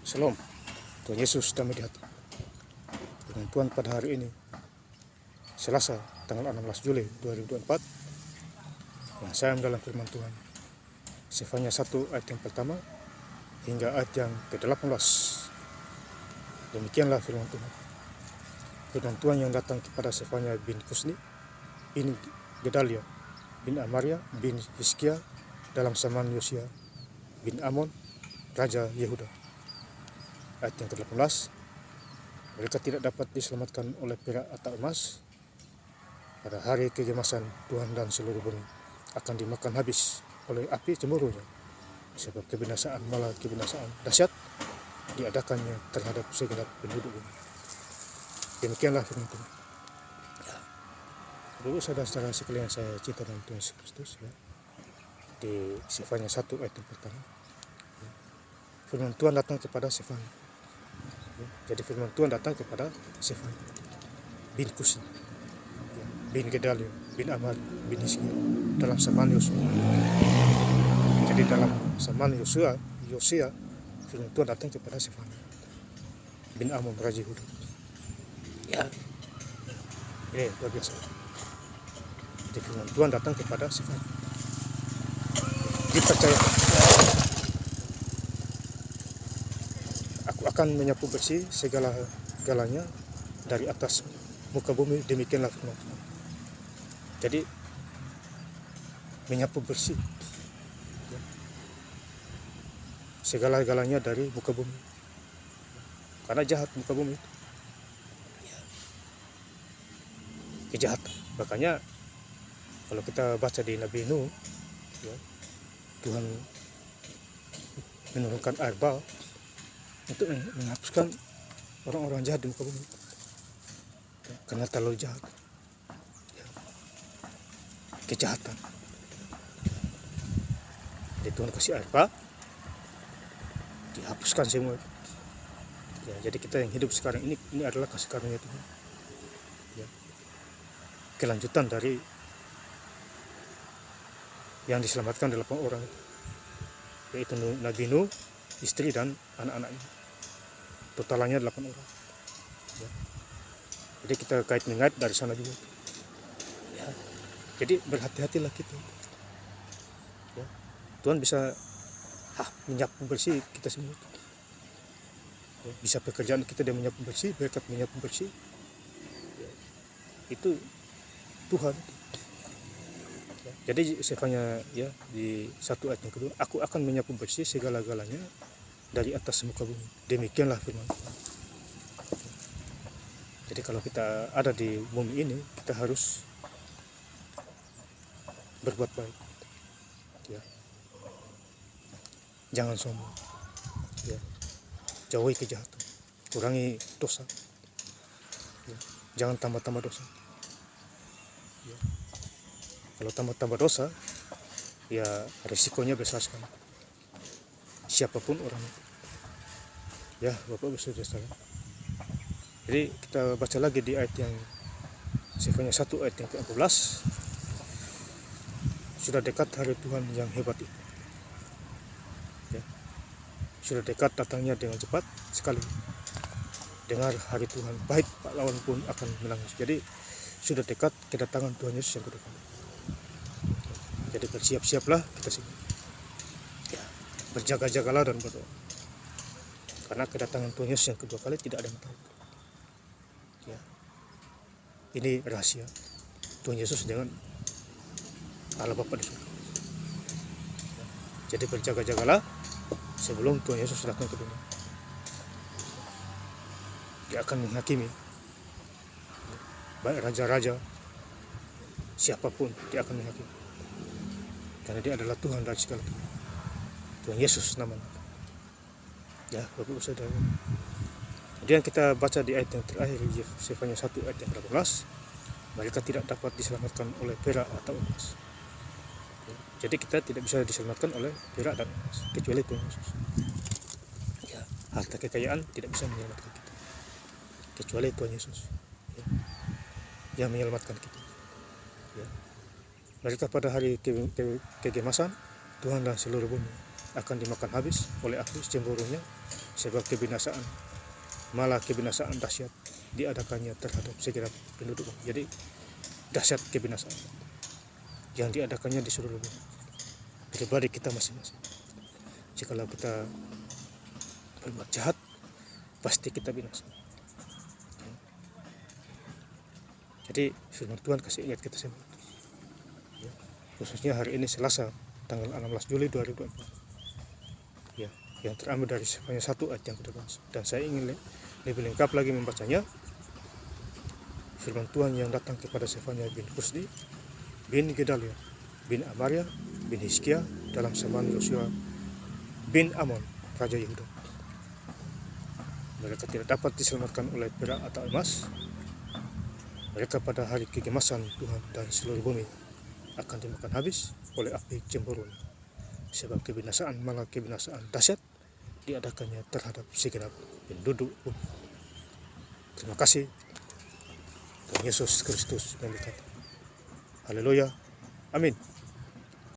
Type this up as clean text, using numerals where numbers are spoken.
Shalom, Tuhan Yesus damai di hati. Dengan Tuhan pada hari ini, Selasa, tanggal 16 Juli 2024, yang saya dalam firman Tuhan, Sefanya 1 ayat yang pertama hingga ayat yang ke-18. Demikianlah firman Tuhan. Firman Tuhan yang datang kepada Sefanya bin Kusni, bin Gedalia, bin Amaria, bin Hizkia, dalam zaman Yosia bin Amon, Raja Yehuda. Ayat yang ke-18, mereka tidak dapat diselamatkan oleh perak atau emas. Pada hari kegemasan Tuhan dan seluruh bumi akan dimakan habis oleh api cemburunya, sebab kebinasaan malah kebinasaan dahsyat diadakannya terhadap segenap penduduk bumi. Demikianlah firman Tuhan. Dulu saudara-saudara sekalian saya cinta dalam Tuhan Yesus Kristus, di Sefanya 1 ayat yang pertama, firman Tuhan datang kepada Sefanya. Jadi firman Tuhan datang kepada Sefanya bin Kusni, bin Gedalia, bin Amari, bin Hizkia, dalam zaman Yosua. Jadi dalam zaman Yosia, firman Tuhan datang kepada Sefanya bin Amon, Raja Yehuda. Ini luar biasa. Jadi firman Tuhan datang kepada Sefanya. Dipercayakan, aku akan menyapu bersih segala-galanya dari atas muka bumi. Demikianlah firman Tuhan. Jadi menyapu bersih segala-galanya dari muka bumi, karena jahat muka bumi itu, kejahatan. Makanya kalau kita baca di Nabi Nuh, Tuhan menurunkan air bah untuk menghapuskan orang-orang jahat di muka bumi, karena terlalu jahat, kejahatan. Jadi Tuhan kasih air bah, dihapuskan semua. Jadi kita yang hidup sekarang ini adalah kasih karunia Tuhan. Kelanjutan dari yang diselamatkan 8 orang, yaitu Nabi Nuh, istri dan anak-anaknya. Totalannya 8 orang. Jadi kita kait-mengait dari sana juga. Jadi berhati-hatilah kita. Tuhan bisa menyapu bersih kita semua. Bisa pekerjaan kita dia menyapu bersih, berkat menyapu bersih. Itu Tuhan. Jadi Sefanya di 1 ayat yang kedua, aku akan menyapu bersih segala-galanya dari atas muka bumi. Demikianlah firman Tuhan. Jadi kalau kita ada di bumi ini, kita harus berbuat baik. Jangan sombong. Jauhi kejahatan, kurangi dosa. Jangan tambah-tambah dosa. Kalau tambah-tambah dosa, risikonya besar sekali. Siapapun orang itu. Bapak Ibu Saudara. Jadi kita baca lagi di ayat yang Sefanya 1 ayat yang ke-14. Sudah dekat hari Tuhan yang hebat itu. Sudah dekat datangnya dengan cepat sekali. Dengar hari Tuhan, baik pahlawan pun akan menangis. Jadi sudah dekat kedatangan Tuhan Yesus yang kedua kali. Jadi bersiap-siaplah kita semua. Berjaga-jagalah dan berdoa. Karena kedatangan Tuhan Yesus yang kedua kali tidak ada yang tahu. Ini rahasia Tuhan Yesus dengan Allah Bapa di surga. Jadi berjaga-jagalah sebelum Tuhan Yesus datang ke dunia. Dia akan menghakimi baik raja-raja, siapapun dia akan menghakimi. Karena dia adalah Tuhan dari segala Tuhan. Tuhan Yesus namanya. Bapak Ibu Saudara. Kemudian kita baca di ayat yang terakhir, Sefanya 1 ayat yang 18. Mereka tidak dapat diselamatkan oleh perak atau emas. Jadi kita tidak bisa diselamatkan oleh perak dan emas, kecuali Tuhan Yesus. Harta kekayaan tidak bisa menyelamatkan kita, kecuali Tuhan Yesus yang menyelamatkan kita. Mereka pada hari kegemasan Tuhan dan seluruh bumi akan dimakan habis oleh api cemburunya, sebab kebinasaan, malah kebinasaan dahsyat diadakannya terhadap segenap penduduk. Jadi dahsyat kebinasaan yang diadakannya di seluruh bumi pribadi kita masing-masing. Jikalau kita berbuat jahat, pasti kita binasa. Jadi firman Tuhan kasih ingat kita semua, khususnya hari ini Selasa tanggal 16 Juli 2024, yang terambil dari Sefanya 1 ayat yang ke-12. Dan saya ingin lebih lengkap lagi membacanya. Firman Tuhan yang datang kepada Sefanya bin Kusdi, bin Gedalia, bin Amaria, bin Hizkia dalam zaman Yosua bin Amon, Raja Yehuda. Mereka tidak dapat diselamatkan oleh perak atau emas. Mereka pada hari kegemasan Tuhan dan seluruh bumi akan dimakan habis oleh api cemburunya. Sebab kebinasaan, malah kebinasaan dahsyat diadakannya terhadap segenap penduduk bumi. Terima kasih. Tuhan Yesus Kristus memberkati. Haleluya. Amin.